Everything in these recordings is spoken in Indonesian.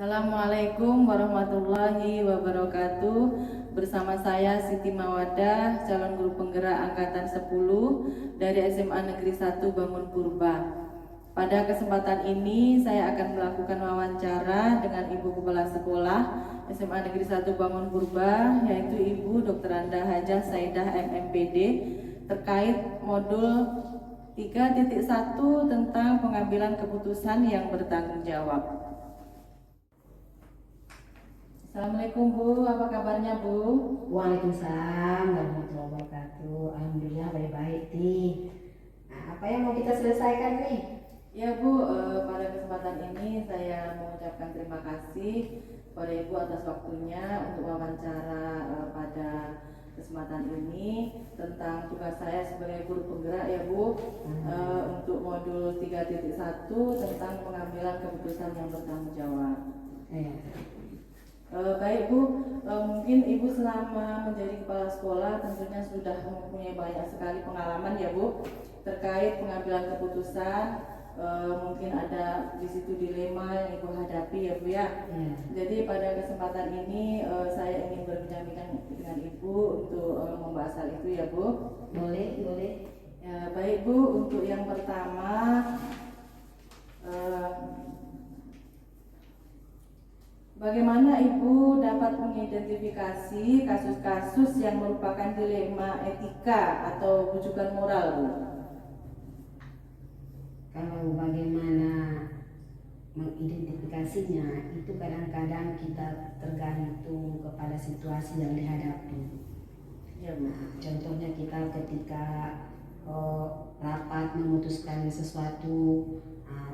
Assalamualaikum warahmatullahi wabarakatuh. Bersama saya Siti Mawadah, calon guru penggerak angkatan 10 dari SMA Negeri 1 Bangun Purba. Pada kesempatan ini saya akan melakukan wawancara dengan Ibu Kepala Sekolah SMA Negeri 1 Bangun Purba, yaitu Ibu Dr. Anda Hajah Saidah MMPD, terkait modul 3.1 tentang pengambilan keputusan yang bertanggung jawab. Assalamualaikum Bu, apa kabarnya Bu? Waalaikumsalam warahmatullahi wabarakatuh. Alhamdulillah baik-baik nih. Nah, apa yang mau kita selesaikan nih? Ya Bu, pada kesempatan ini saya mengucapkan terima kasih kepada Ibu atas waktunya untuk wawancara pada kesempatan ini tentang tugas saya sebagai guru penggerak ya Bu, untuk modul 3.1 tentang pengambilan keputusan yang bertanggung jawab. Baik Bu, mungkin Ibu selama menjadi kepala sekolah tentunya sudah mempunyai banyak sekali pengalaman ya Bu terkait pengambilan keputusan. Mungkin ada di situ dilema yang Ibu hadapi ya Bu ya. Jadi pada kesempatan ini saya ingin berbincang-bincang dengan Ibu untuk membahas hal itu ya Bu. Boleh. Ya, baik Bu, untuk yang pertama bagaimana Ibu dapat mengidentifikasi kasus-kasus yang merupakan dilema etika atau rujukan moral, Bu? Kalau bagaimana mengidentifikasinya, itu kadang-kadang kita tergantung kepada situasi yang dihadapi. Ya, Bu. Nah, contohnya kita ketika rapat memutuskan sesuatu,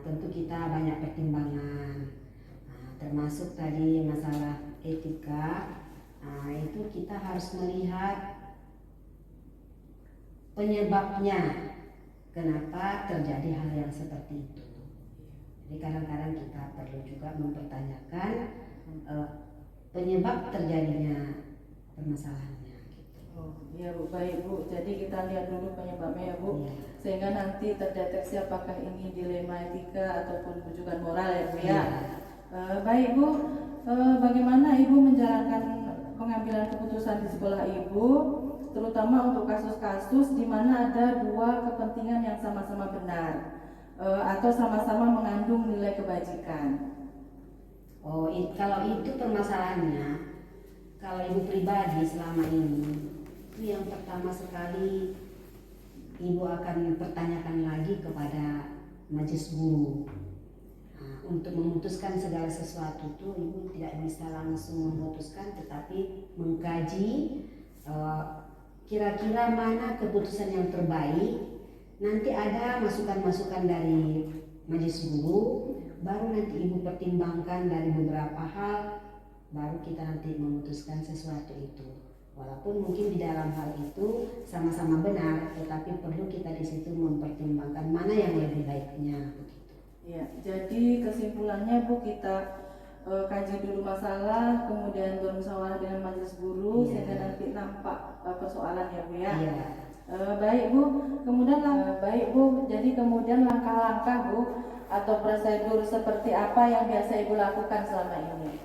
tentu kita banyak pertimbangan. Termasuk tadi masalah etika, itu kita harus melihat penyebabnya kenapa terjadi hal yang seperti itu. Jadi kadang-kadang kita perlu juga mempertanyakan penyebab terjadinya permasalahannya gitu. Oh iya Bu, baik Bu. Jadi kita lihat dulu penyebabnya ya Bu, Ya. sehingga nanti terdeteksi apakah ini dilema etika ataupun rujukan moral ya Bu ya. Baik Bu, bagaimana Ibu menjalankan pengambilan keputusan di sekolah Ibu, terutama untuk kasus-kasus di mana ada dua kepentingan yang sama-sama benar atau sama-sama mengandung nilai kebajikan? Kalau itu permasalahannya, kalau Ibu pribadi selama ini, itu yang pertama sekali Ibu akan pertanyakan lagi kepada majelis guru. Untuk memutuskan segala sesuatu itu Ibu tidak bisa langsung memutuskan, tetapi mengkaji kira-kira mana keputusan yang terbaik. Nanti ada masukan-masukan dari majelis guru, baru nanti Ibu pertimbangkan dari beberapa hal, baru kita nanti memutuskan sesuatu itu. Walaupun mungkin di dalam hal itu sama-sama benar, tetapi perlu kita di situ mempertimbangkan mana yang lebih baiknya. Ya, jadi kesimpulannya Bu, kita kaji dulu masalah, kemudian bermusyawarah dengan majelis guru, sehingga nanti nampak persoalan ya Bu ya. Baik Bu, kemudian baik Bu, jadi kemudian langkah-langkah Bu atau prosedur seperti apa yang biasa Ibu lakukan selama ini?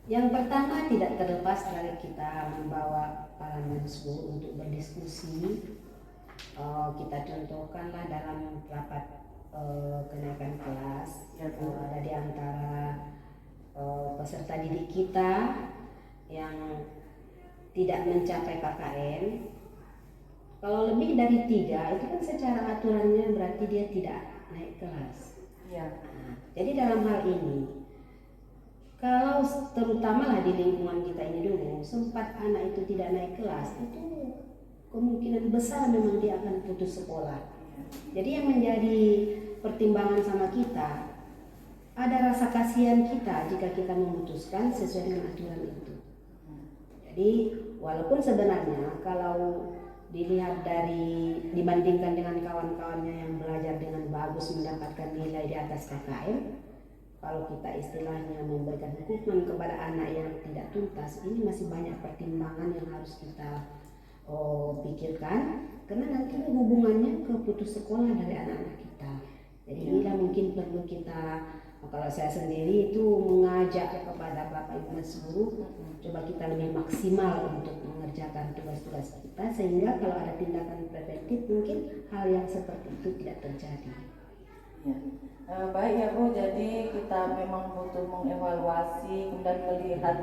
Yang pertama, tidak terlepas dari kita membawa para majelis guru untuk berdiskusi. Kita contohkanlah dalam rapat kenaikan kelas, ada di antara peserta didik kita yang tidak mencapai KKM. Kalau lebih dari 3, itu kan secara aturannya berarti dia tidak naik kelas. Jadi dalam hal ini, kalau terutama lah di lingkungan kita ini dulu, sempat anak itu tidak naik kelas, itu kemungkinan besar memang dia akan putus sekolah. Jadi yang menjadi pertimbangan sama kita, ada rasa kasihan kita jika kita memutuskan sesuai dengan aturan itu. Jadi walaupun sebenarnya kalau dilihat dibandingkan dengan kawan-kawannya yang belajar dengan bagus mendapatkan nilai di atas KKM, kalau kita istilahnya memberikan hukuman kepada anak yang tidak tuntas, ini masih banyak pertimbangan yang harus kita pikirkan, karena nanti hubungannya ke putus sekolah dari anak-anak kita. Jadi inilah mungkin perlu kita Kalau saya sendiri itu mengajak kepada Bapak Ibu Majelis Guru, coba kita lebih maksimal untuk mengerjakan tugas-tugas kita, sehingga kalau ada tindakan preventif mungkin hal yang seperti itu tidak terjadi. Ya. Baik ya Bu, jadi kita memang butuh mengevaluasi, kemudian melihat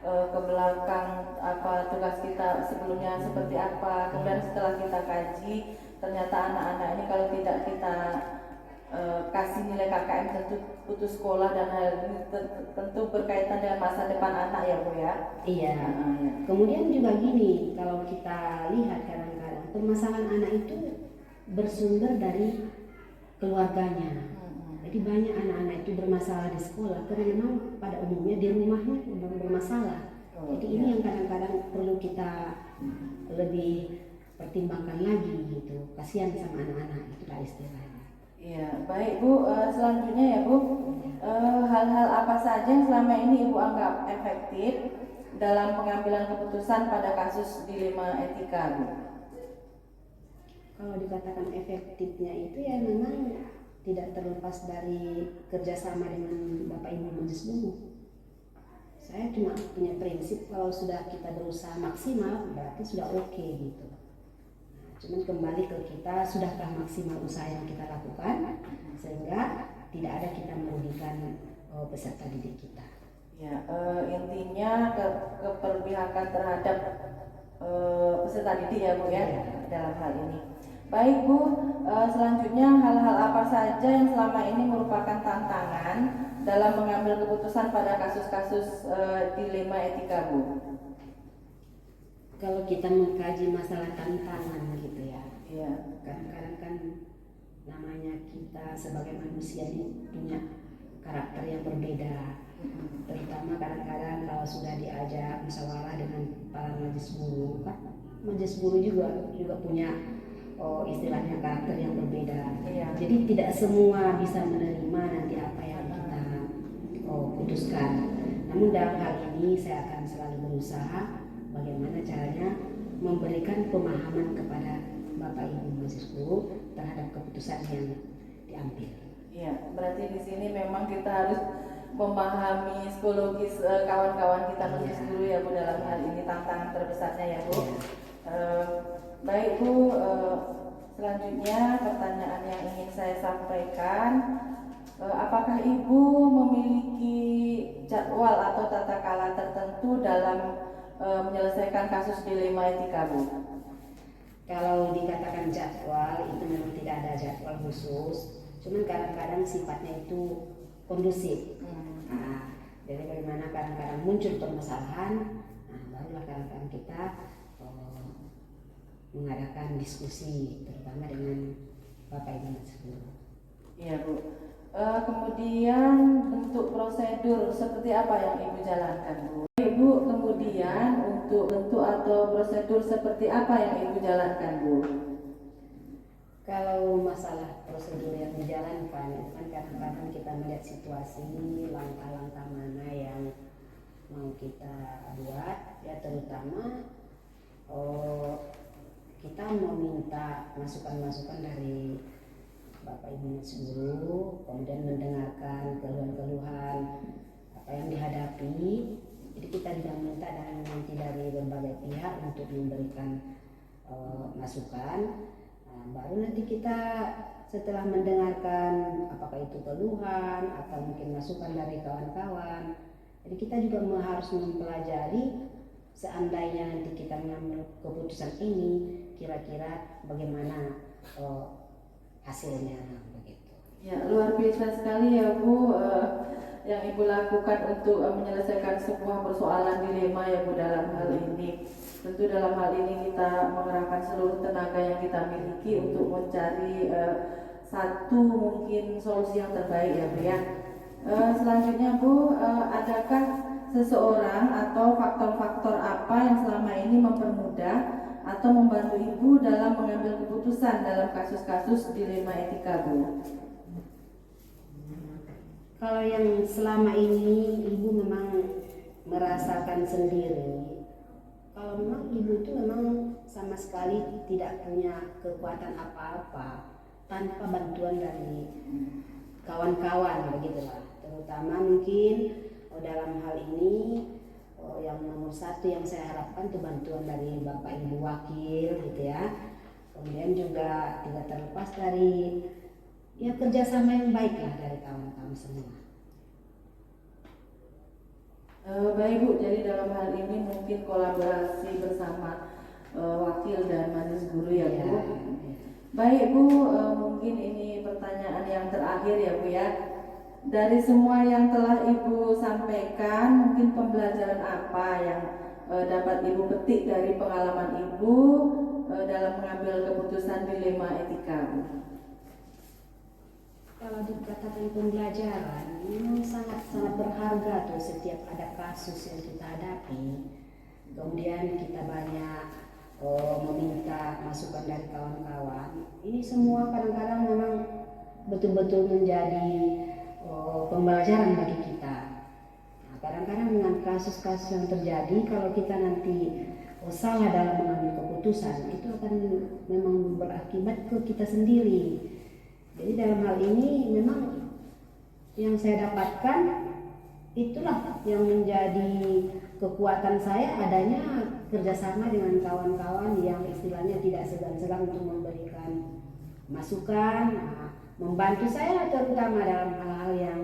ke belakang apa tugas kita sebelumnya seperti apa, kemudian setelah kita kaji ternyata anak-anak ini kalau tidak kita kasih nilai KKM tentu putus sekolah, dan hal ini tentu berkaitan dengan masa depan anak ya Bu ya. Iya. Ya. Kemudian juga gini, kalau kita lihat kadang-kadang permasalahan anak itu bersumber dari keluarganya. Jadi banyak anak-anak itu bermasalah di sekolah karena memang pada umumnya di rumahnya bermasalah. Jadi ini yang kadang-kadang perlu kita lebih pertimbangkan lagi gitu. Kasihan sama anak-anak, itulah istilahnya. Iya, baik Bu. Selanjutnya ya Bu, hal-hal apa saja yang selama ini Ibu anggap efektif dalam pengambilan keputusan pada kasus dilema etika Bu? Kalau dikatakan efektifnya itu ya memang tidak terlepas dari kerjasama dengan Bapak Ibu Majelis Guru. Saya cuma punya prinsip kalau sudah kita berusaha maksimal berarti sudah oke gitu. Cuman kembali ke kita, sudahkah maksimal usaha yang kita lakukan sehingga tidak ada kita merugikan peserta didik kita. Ya, intinya keberpihakan terhadap peserta didik ya Bu ya, dalam hal ini. Baik Bu, selanjutnya hal-hal apa saja yang selama ini merupakan tantangan dalam mengambil keputusan pada kasus-kasus dilema etika Bu? Kalau kita mengkaji masalah tantangan gitu ya, kadang-kadang kan namanya kita sebagai manusia ini punya karakter yang berbeda. Terutama kadang-kadang kalau sudah diajak musyawarah dengan para majelis guru, kan majelis guru juga punya istilahnya karakter yang berbeda. Jadi tidak semua bisa menerima nanti apa yang kita putuskan. Namun dalam hal ini saya akan selalu berusaha bagaimana caranya memberikan pemahaman kepada Bapak Ibu Majelis Guru terhadap keputusan yang diambil. Iya, berarti di sini memang kita harus memahami psikologis kawan-kawan kita Majelis Guru ya Bu, dalam hal ini tantangan terbesarnya ya Bu. Baik Bu, selanjutnya pertanyaan yang ingin saya sampaikan, apakah Ibu memiliki jadwal atau tata kala tertentu dalam menyelesaikan kasus dilema etika Bu? Kalau dikatakan jadwal itu memang tidak ada jadwal khusus, cuman kadang-kadang sifatnya itu kondusif. Jadi bagaimana kadang-kadang muncul permasalahan, barulah kadang-kadang kita mengadakan diskusi terutama dengan Bapak Ibu Majelis Guru. Iya Bu. Kemudian bentuk prosedur seperti apa yang Ibu jalankan Bu? Ibu kemudian untuk bentuk atau prosedur seperti apa yang Ibu jalankan Bu? Kalau masalah prosedur yang dijalankan itu kan kadang-kadang kita melihat situasi, langkah-langkah mana yang mau kita buat, ya terutama kita meminta masukan-masukan dari Bapak Ibu Majelis Guru, kemudian mendengarkan keluhan-keluhan apa yang dihadapi. Jadi kita juga minta dan nanti dari berbagai pihak untuk memberikan masukan. Baru nanti kita setelah mendengarkan apakah itu keluhan atau mungkin masukan dari kawan-kawan, jadi kita juga harus mempelajari seandainya nanti kita mengambil keputusan ini kira-kira bagaimana hasilnya begitu. Ya, luar biasa sekali ya Bu yang Ibu lakukan untuk menyelesaikan sebuah persoalan dilema ya Bu dalam hal ini. Tentu dalam hal ini kita mengerahkan seluruh tenaga yang kita miliki untuk mencari satu mungkin solusi yang terbaik ya Bu ya. Selanjutnya Bu, adakah seseorang atau faktor-faktor apa yang selama ini mempermudah atau membantu Ibu dalam mengambil keputusan dalam kasus-kasus dilema etika Bu? Kalau yang selama ini Ibu memang merasakan sendiri, kalau memang Ibu itu memang sama sekali tidak punya kekuatan apa-apa tanpa bantuan dari kawan-kawan begitulah. Terutama mungkin dalam hal ini yang nomor satu yang saya harapkan itu bantuan dari Bapak Ibu Wakil gitu ya. Kemudian juga tidak terlepas dari ya kerjasama yang baik lah dari kawan-kawan semua. Baik Bu, jadi dalam hal ini mungkin kolaborasi bersama wakil dan majelis guru ya Bu. Ya. Baik Bu, mungkin ini pertanyaan yang terakhir ya Bu ya. Dari semua yang telah Ibu sampaikan, mungkin pembelajaran apa yang dapat Ibu petik dari pengalaman Ibu dalam mengambil keputusan dilema etika Bu? Kalau dikatakan pembelajaran, memang sangat berharga tuh setiap ada kasus yang kita hadapi. Kemudian kita banyak meminta masukan dari kawan-kawan. Ini semua kadang-kadang memang betul-betul menjadi pembelajaran bagi kita. Nah, kadang-kadang dengan kasus-kasus yang terjadi, kalau kita nanti salah dalam mengambil keputusan, itu akan memang berakibat ke kita sendiri. Jadi dalam hal ini memang yang saya dapatkan itulah yang menjadi kekuatan saya, adanya kerjasama dengan kawan-kawan yang istilahnya tidak segan-segan untuk memberikan masukan, membantu saya terutama dalam hal-hal yang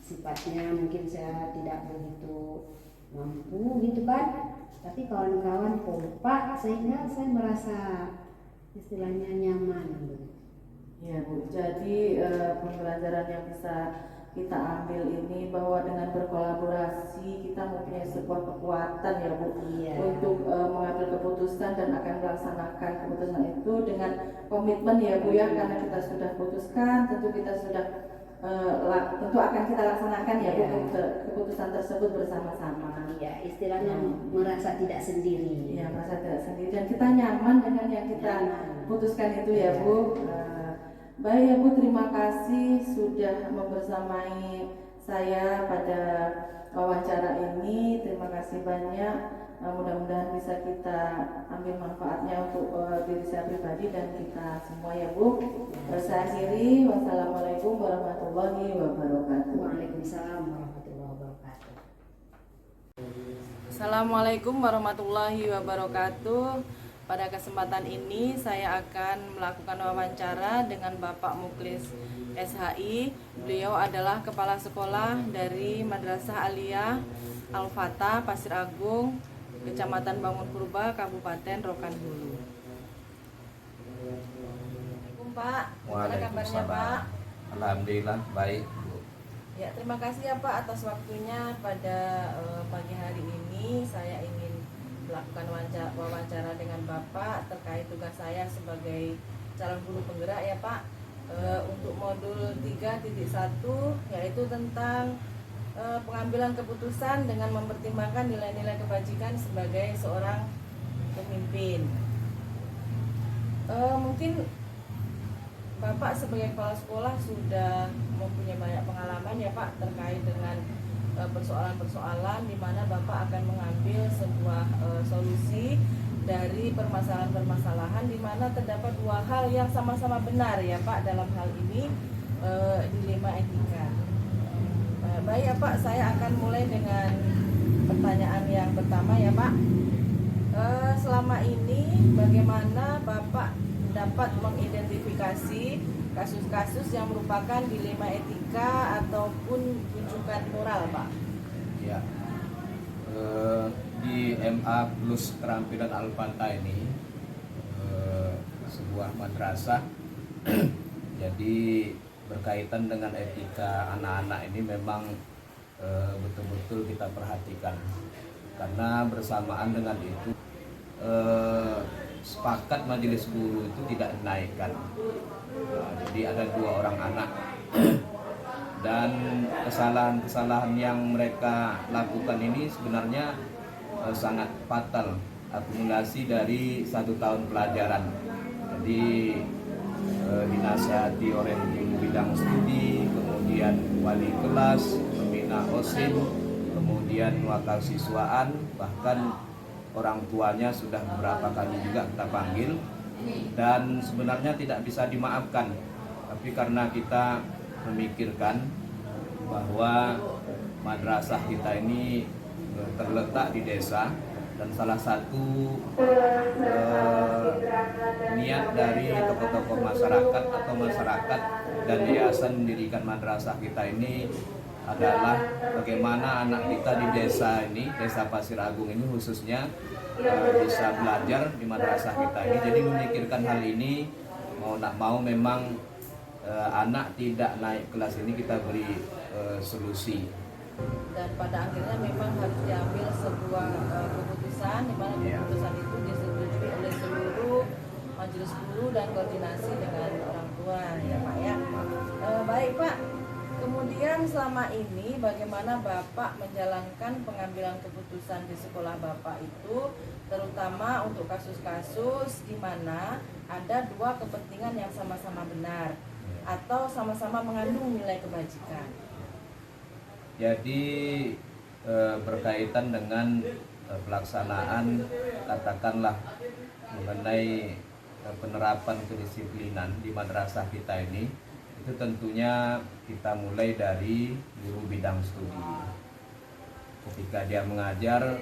sifatnya mungkin saya tidak begitu mampu gitu kan, tapi kawan-kawan kompak sehingga saya merasa istilahnya nyaman. Ya Bu, jadi pembelajaran yang bisa kita ambil ini bahwa dengan berkolaborasi kita mempunyai sebuah kekuatan ya Bu, untuk mengambil keputusan dan akan melaksanakan keputusan itu dengan komitmen ya Bu ya, karena kita sudah putuskan tentu kita sudah tentu akan kita laksanakan ya Bu keputusan tersebut bersama-sama. Ya, istilahnya merasa tidak sendiri. Ya, merasa tidak sendiri dan kita nyaman dengan yang kita putuskan itu ya Bu. Baik ya Bu, terima kasih sudah membersamai saya pada wawancara ini. Terima kasih banyak. Mudah-mudahan bisa kita ambil manfaatnya untuk diri saya pribadi dan kita semua ya Bu. Saya akhiri. Wassalamualaikum warahmatullahi wabarakatuh. Waalaikumsalam warahmatullahi wabarakatuh. Assalamualaikum warahmatullahi wabarakatuh. Pada kesempatan ini saya akan melakukan wawancara dengan Bapak Muklis SHI. Beliau adalah Kepala Sekolah dari Madrasah Aliyah Al-Fatah Pasir Agung, Kecamatan Bangun Purba, Kabupaten Rokan Hulu. Assalamualaikum Pak, bagaimana kabarnya Pak? Alhamdulillah baik Bu. Ya, terima kasih ya Pak atas waktunya pada pagi hari ini. Saya ingin melakukan wawancara dengan Bapak terkait tugas saya sebagai calon guru penggerak ya Pak, untuk modul 3.1 yaitu tentang pengambilan keputusan dengan mempertimbangkan nilai-nilai kebajikan sebagai seorang pemimpin. Mungkin Bapak sebagai kepala sekolah sudah mempunyai banyak pengalaman ya Pak terkait dengan persoalan-persoalan di mana Bapak akan mengambil sebuah solusi dari permasalahan-permasalahan di mana terdapat dua hal yang sama-sama benar ya Pak dalam hal ini dilema etika. Baik ya Pak, saya akan mulai dengan pertanyaan yang pertama ya Pak. Selama ini bagaimana Bapak dapat mengidentifikasi kasus-kasus yang merupakan dilema etika ataupun rujukan moral Pak? Ya, di MA Plus Keterampilan Al-Fatah ini sebuah madrasah jadi berkaitan dengan etika anak-anak ini memang betul-betul kita perhatikan, karena bersamaan dengan itu sepakat majelis guru itu tidak dinaikkan. Jadi ada 2 orang anak dan kesalahan-kesalahan yang mereka lakukan ini sebenarnya sangat fatal, akumulasi dari 1 tahun pelajaran. Jadi dinasihati oleh guru bidang studi, kemudian wali kelas, pembina OSIS, kemudian wakil siswaan, bahkan orang tuanya sudah beberapa kali juga kita panggil, dan sebenarnya tidak bisa dimaafkan. Tapi karena kita memikirkan bahwa madrasah kita ini terletak di desa, dan salah satu niat dari tokoh-tokoh masyarakat atau masyarakat dan yayasan mendirikan madrasah kita ini adalah bagaimana anak kita di desa ini, desa Pasir Agung ini khususnya bisa belajar di madrasah kita ini. Jadi memikirkan hal ini, mau tak mau memang anak tidak naik kelas ini kita beri solusi. Dan pada akhirnya memang harus diambil sebuah keputusan di mana keputusan itu disetujui oleh seluruh majelis guru dan koordinasi dengan orang tua, ya Pak ya. Baik Pak, kemudian selama ini bagaimana Bapak menjalankan pengambilan keputusan di sekolah Bapak itu, terutama untuk kasus-kasus di mana ada dua kepentingan yang sama-sama benar atau sama-sama mengandung nilai kebajikan. Jadi berkaitan dengan pelaksanaan katakanlah mengenai penerapan kedisiplinan di madrasah kita ini, itu tentunya kita mulai dari guru bidang studi. Ketika dia mengajar,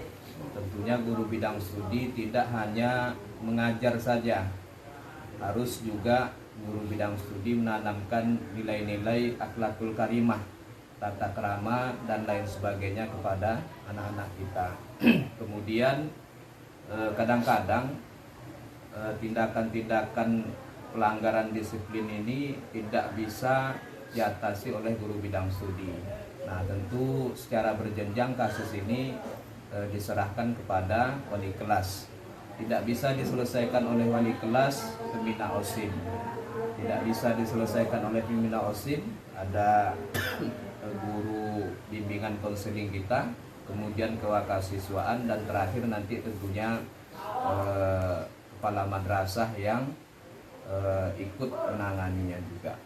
tentunya guru bidang studi tidak hanya mengajar saja, harus juga guru bidang studi menanamkan nilai-nilai akhlakul karimah, tata krama dan lain sebagainya kepada anak-anak kita. Kemudian kadang-kadang tindakan-tindakan pelanggaran disiplin ini tidak bisa diatasi oleh guru bidang studi. Nah, tentu secara berjenjang kasus ini diserahkan kepada wali kelas. Tidak bisa diselesaikan oleh wali kelas pembina OSIM. Tidak bisa diselesaikan oleh pembina OSIM, ada guru bimbingan konseling kita, kemudian kewakasiswaan, dan terakhir nanti tentunya kepala madrasah yang ikut menanganinya juga.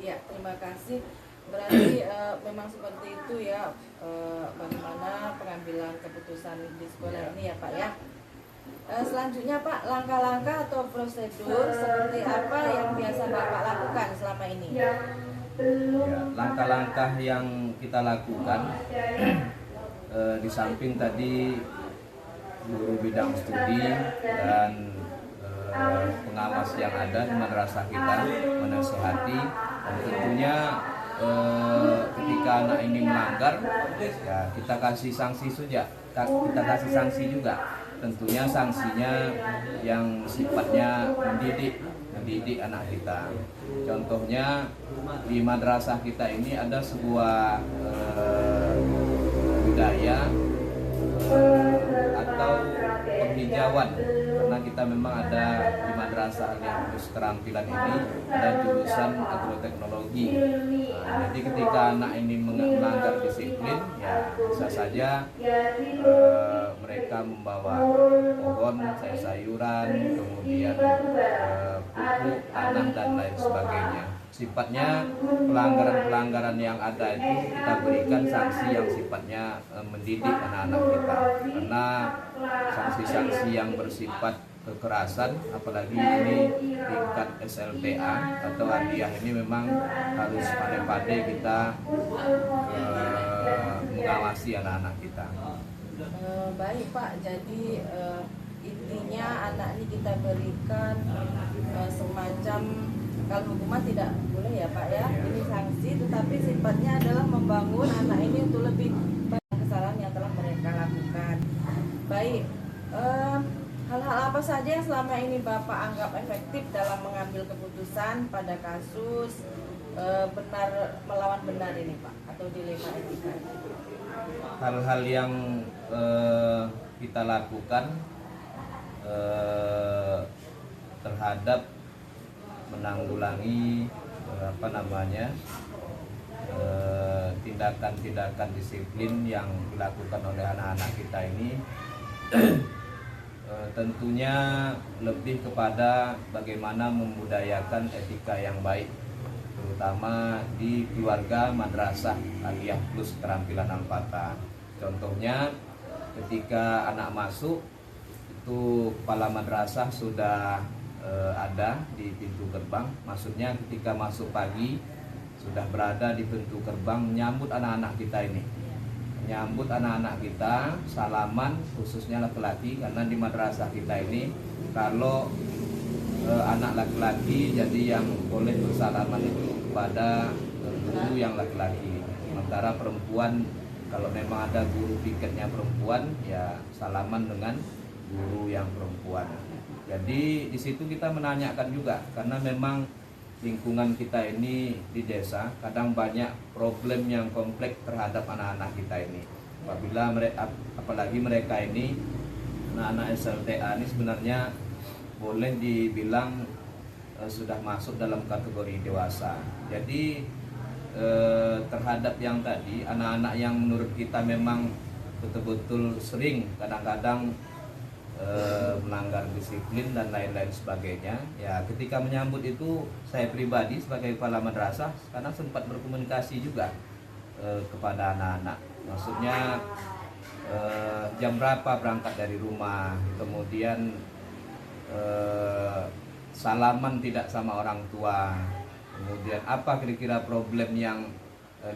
Ya, terima kasih. Berarti memang seperti itu ya, bagaimana pengambilan keputusan di sekolah ini ya Pak ya. Selanjutnya Pak, langkah-langkah atau prosedur seperti apa yang biasa Bapak lakukan selama ini? Ya, langkah-langkah yang kita lakukan di samping tadi guru bidang studi dan pengawas yang ada di madrasah kita menasihati, dan tentunya ketika anak ini melanggar, ya kita kasih sanksi saja, kita kasih sanksi juga. Tentunya sanksinya yang sifatnya mendidik anak kita. Contohnya di madrasah kita ini ada sebuah budaya atau penghijauan, karena kita memang ada di madrasah yang khusus keterampilan ini ada jurusan agroteknologi. Jadi ketika anak ini melanggar disiplin, ya bisa saja mereka membawa pohon, sayur-sayuran, kemudian pupuk, tanah dan lain sebagainya. Sifatnya pelanggaran-pelanggaran yang ada itu kita berikan sanksi yang sifatnya mendidik anak-anak kita, karena sanksi-sanksi yang bersifat kekerasan, apalagi ini tingkat SLTA atau hadiah, ini memang harus pandai-pandai kita mengawasi anak-anak kita. Baik Pak, jadi intinya anak ini kita berikan semacam, kalau hukuman tidak boleh ya Pak ya, ini sanksi, tetapi sifatnya adalah membangun anak ini untuk lebih baik kesalahan yang telah mereka lakukan. Baik, hal-hal apa saja yang selama ini Bapak anggap efektif dalam mengambil keputusan pada kasus benar melawan benar ini Pak, atau dilema etika? Hal-hal yang kita lakukan terhadap menanggulangi tindakan-tindakan disiplin yang dilakukan oleh anak-anak kita ini tentunya lebih kepada bagaimana membudayakan etika yang baik, terutama di keluarga madrasah Aliyah Plus Keterampilan Al-Fatah. Contohnya ketika anak masuk itu kepala madrasah sudah ada di pintu gerbang. Maksudnya ketika masuk pagi sudah berada di pintu gerbang menyambut anak-anak kita ini. Menyambut anak-anak kita, salaman khususnya laki-laki, karena di madrasah kita ini kalau anak laki-laki jadi yang boleh bersalaman itu kepada guru yang laki-laki. Sementara perempuan, kalau memang ada guru piketnya perempuan, ya salaman dengan guru yang perempuan. Jadi di situ kita menanyakan juga, karena memang lingkungan kita ini di desa kadang banyak problem yang kompleks terhadap anak-anak kita ini. Apabila mereka, apalagi mereka ini anak-anak SLTA ini sebenarnya boleh dibilang sudah masuk dalam kategori dewasa. Jadi terhadap yang tadi, anak-anak yang menurut kita memang betul-betul sering kadang-kadang melanggar disiplin dan lain-lain sebagainya, ya ketika menyambut itu saya pribadi sebagai kepala madrasah karena sempat berkomunikasi juga kepada anak-anak, maksudnya jam berapa berangkat dari rumah, kemudian salaman tidak sama orang tua, kemudian apa kira-kira problem yang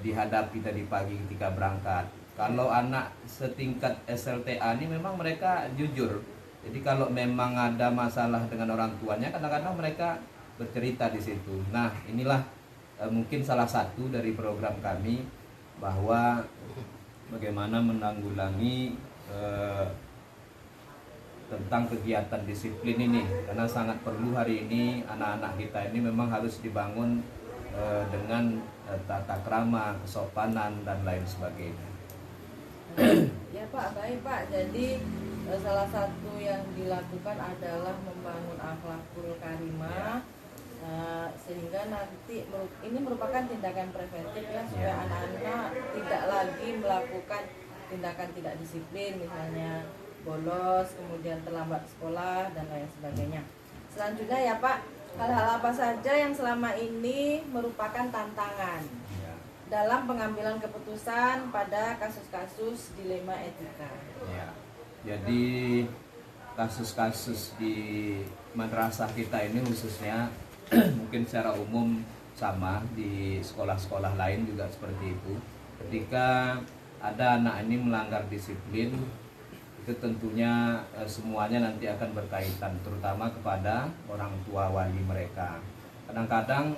dihadapi tadi pagi ketika berangkat. Kalau anak setingkat SLTA ini memang mereka jujur. Jadi kalau memang ada masalah dengan orang tuanya, kadang-kadang mereka bercerita di situ. Nah, inilah mungkin salah satu dari program kami bahwa bagaimana menanggulangi tentang kegiatan disiplin ini, karena sangat perlu hari ini anak-anak kita ini memang harus dibangun dengan tata krama, kesopanan dan lain sebagainya. Ya Pak, baik Pak. Jadi salah satu yang dilakukan adalah membangun akhlakul karimah, sehingga nanti ini merupakan tindakan preventif ya, supaya anak-anak tidak lagi melakukan tindakan tidak disiplin, misalnya bolos, kemudian terlambat sekolah dan lain sebagainya. Selanjutnya ya Pak, hal-hal apa saja yang selama ini merupakan tantangan dalam pengambilan keputusan pada kasus-kasus dilema etika? Ya, jadi kasus-kasus di madrasah kita ini khususnya mungkin secara umum sama di sekolah-sekolah lain juga seperti itu. Ketika ada anak ini melanggar disiplin, itu tentunya semuanya nanti akan berkaitan, terutama kepada orang tua wali mereka. Kadang-kadang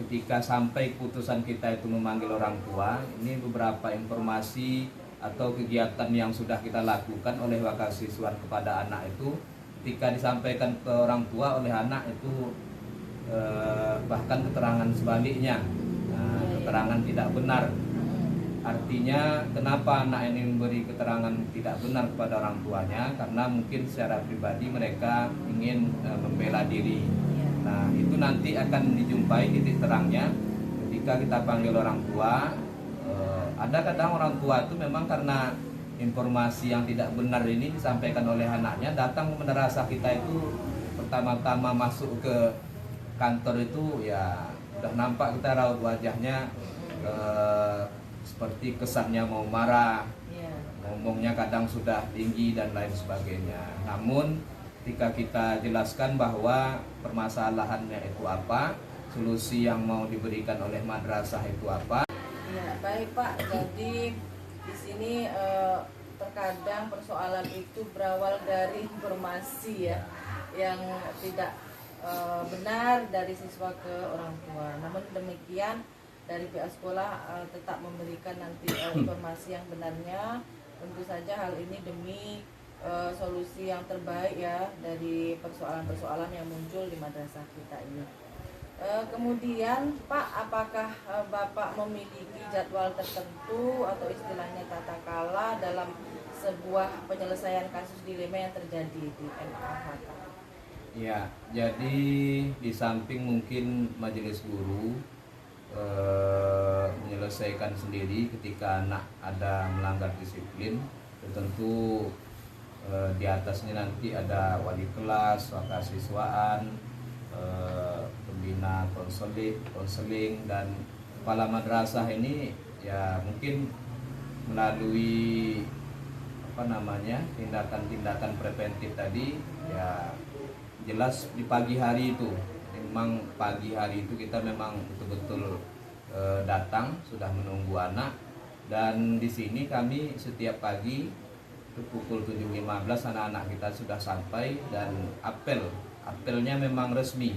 ketika sampai putusan kita itu memanggil orang tua, ini beberapa informasi atau kegiatan yang sudah kita lakukan oleh wakasiswan kepada anak itu, ketika disampaikan ke orang tua oleh anak itu bahkan keterangan sebaliknya, keterangan tidak benar. Artinya kenapa anak ini memberi keterangan tidak benar kepada orang tuanya? Karena mungkin secara pribadi mereka ingin membela diri. Nah, itu nanti akan dijumpai titik terangnya ketika kita panggil orang tua. Ada kadang orang tua itu memang karena informasi yang tidak benar ini disampaikan oleh anaknya, datang ke madrasah kita itu pertama-tama masuk ke kantor itu ya udah nampak kita raut wajahnya seperti kesannya mau marah, ngomongnya kadang sudah tinggi dan lain sebagainya. Namun ketika kita jelaskan bahwa permasalahannya itu apa, solusi yang mau diberikan oleh madrasah itu apa. Ya, baik Pak. Jadi di sini terkadang persoalan itu berawal dari informasi ya yang tidak benar dari siswa ke orang tua. Namun demikian dari pihak sekolah tetap memberikan nanti informasi yang benarnya. Tentu saja hal ini demi solusi yang terbaik ya dari persoalan-persoalan yang muncul di madrasah kita ini. Kemudian Pak, apakah Bapak memiliki jadwal tertentu atau istilahnya tata kala dalam sebuah penyelesaian kasus dilema yang terjadi di MAHK? Ya, jadi di samping mungkin majelis guru menyelesaikan sendiri ketika anak ada melanggar disiplin, tentu di atasnya nanti ada wali kelas, wakasiswaan, pembina konseling dan kepala madrasah ini ya mungkin melalui tindakan-tindakan preventif tadi ya jelas di pagi hari itu memang pagi hari itu kita memang betul-betul datang sudah menunggu anak, dan di sini kami setiap pagi itu pukul 7.15 anak-anak kita sudah sampai, dan apelnya memang resmi.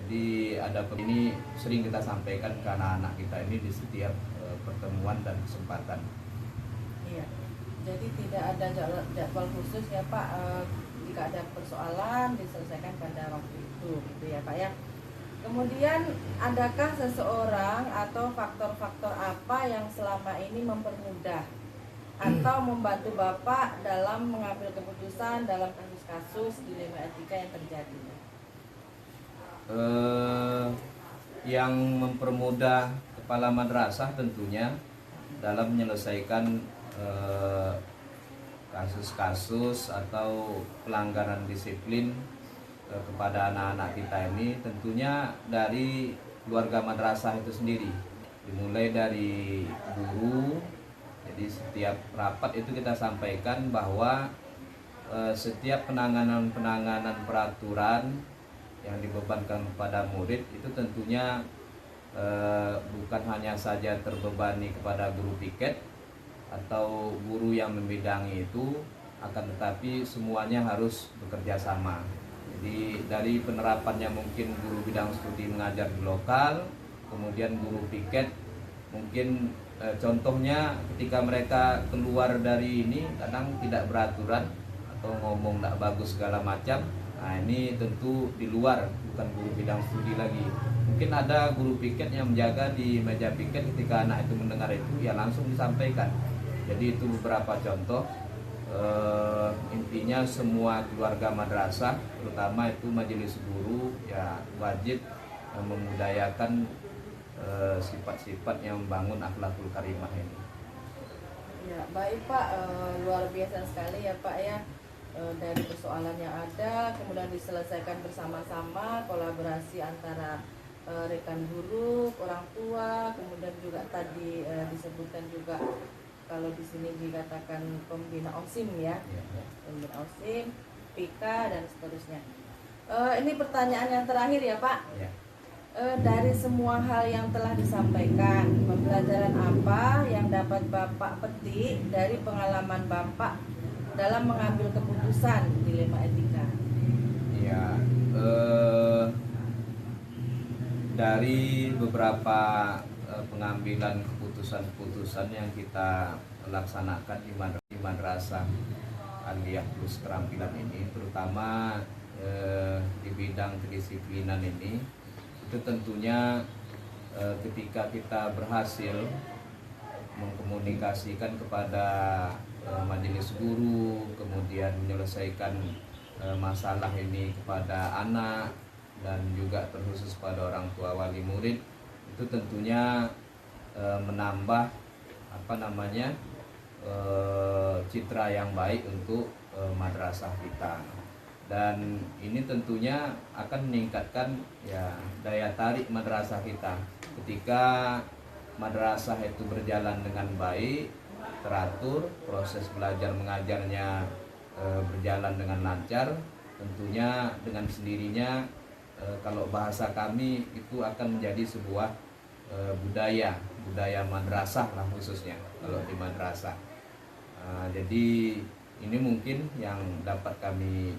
Jadi ini sering kita sampaikan ke anak-anak kita ini di setiap pertemuan dan kesempatan. Iya. Jadi tidak ada jadwal khusus ya Pak, jika ada persoalan diselesaikan pada waktu itu gitu ya Pak ya. Kemudian adakah seseorang atau faktor-faktor apa yang selama ini mempermudah atau membantu Bapak dalam mengambil keputusan dalam kasus-kasus dilema etika yang terjadi? Yang mempermudah kepala madrasah tentunya dalam menyelesaikan kasus-kasus atau pelanggaran disiplin kepada anak-anak kita ini tentunya dari keluarga madrasah itu sendiri, dimulai dari guru. Jadi setiap rapat itu kita sampaikan bahwa setiap penanganan peraturan yang dibebankan kepada murid itu tentunya bukan hanya saja terbebani kepada guru piket atau guru yang membidangi itu, akan tetapi semuanya harus bekerja sama. Jadi dari penerapannya mungkin guru bidang studi mengajar di lokal, kemudian guru piket mungkin contohnya ketika mereka keluar dari ini kadang tidak beraturan atau ngomong tidak bagus segala macam. Nah ini tentu di luar, bukan guru bidang studi lagi. Mungkin ada guru piket yang menjaga di meja piket, ketika anak itu mendengar itu ya langsung disampaikan. Jadi itu beberapa contoh. Intinya semua keluarga madrasah, terutama itu majelis guru ya wajib memudayakan sifat-sifat yang membangun akhlakul karimah ini. Ya baik Pak, luar biasa sekali ya Pak ya. Dari persoalan yang ada kemudian diselesaikan bersama-sama, kolaborasi antara rekan guru, orang tua, kemudian juga tadi disebutkan juga kalau di sini dikatakan pembina OSIM ya, pembina OSIM, PIKA dan seterusnya. Ini pertanyaan yang terakhir ya Pak. Ya. Dari semua hal yang telah disampaikan, pembelajaran apa yang dapat Bapak petik dari pengalaman Bapak dalam mengambil keputusan dilema etika? Ya, dari beberapa pengambilan keputusan-keputusan yang kita laksanakan di madrasah aliyah plus keterampilan ini, terutama di bidang kedisiplinan ini, itu tentunya ketika kita berhasil mengkomunikasikan kepada majelis guru, kemudian menyelesaikan masalah ini kepada anak dan juga terkhusus pada orang tua wali murid, itu tentunya menambah citra yang baik untuk madrasah kita, dan ini tentunya akan meningkatkan ya daya tarik madrasah kita. Ketika madrasah itu berjalan dengan baik, teratur, proses belajar mengajarnya berjalan dengan lancar, tentunya dengan sendirinya kalau bahasa kami itu akan menjadi sebuah budaya madrasah lah, khususnya kalau di madrasah. Jadi ini mungkin yang dapat kami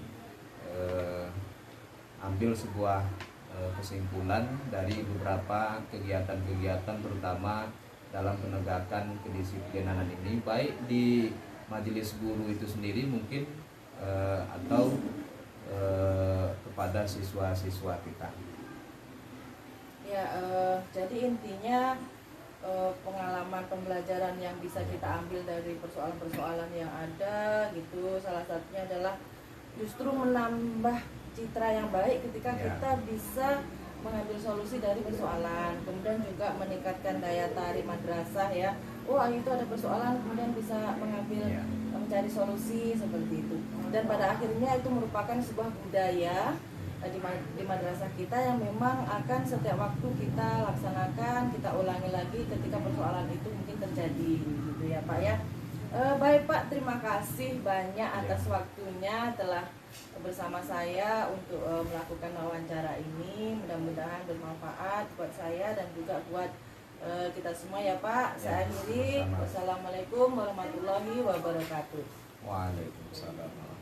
ambil sebuah kesimpulan dari beberapa kegiatan-kegiatan, terutama dalam penegakan kedisiplinan ini, baik di majelis guru itu sendiri mungkin atau kepada siswa-siswa kita. Ya, jadi intinya pengalaman pembelajaran yang bisa kita ambil dari persoalan-persoalan yang ada gitu, salah satunya adalah justru menambah citra yang baik ketika kita bisa mengambil solusi dari persoalan, kemudian juga meningkatkan daya tarik madrasah ya. Oh itu ada persoalan, kemudian bisa mengambil mencari solusi seperti itu, dan pada akhirnya itu merupakan sebuah budaya di madrasah kita yang memang akan setiap waktu kita laksanakan, kita ulangi lagi ketika persoalan itu mungkin terjadi gitu ya Pak ya. Baik Pak, terima kasih banyak atas waktunya telah bersama saya untuk melakukan wawancara ini. Mudah-mudahan bermanfaat buat saya dan juga buat kita semua ya Pak. Saya akhiri. sama-sama. Wassalamualaikum warahmatullahi wabarakatuh. Waalaikumsalam.